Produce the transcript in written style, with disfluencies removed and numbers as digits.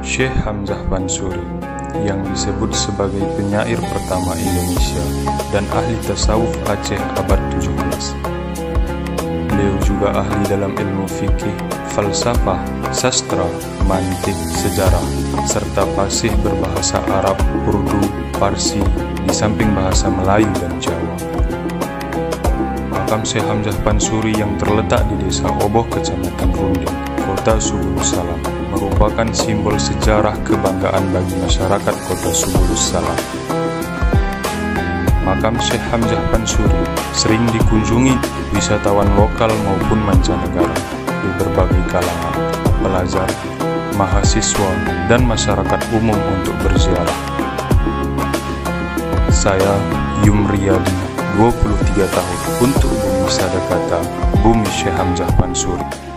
Syekh Hamzah Bansuri, yang disebut sebagai penyair pertama Indonesia dan ahli tasawuf Aceh abad 17. Beliau juga ahli dalam ilmu fikih, falsafah, sastra, mantik, sejarah, serta fasih berbahasa Arab, Urdu, Parsi, di samping bahasa Melayu dan Jawa. Makam Syekh Hamzah Bansuri yang terletak di Desa Oboh, Kecamatan Runding, Kota Subulus Salam, merupakan simbol sejarah kebanggaan bagi masyarakat Kota Subulus Salam. Makam Syekh Hamzah Bansuri sering dikunjungi wisatawan lokal maupun mancanegara di berbagai kalangan, pelajar, mahasiswa, dan masyarakat umum untuk berziarah. Saya Yumriyadi, 23 tahun, untuk Bumi Sadakata, Bumi Syekh Hamzah Bansuri.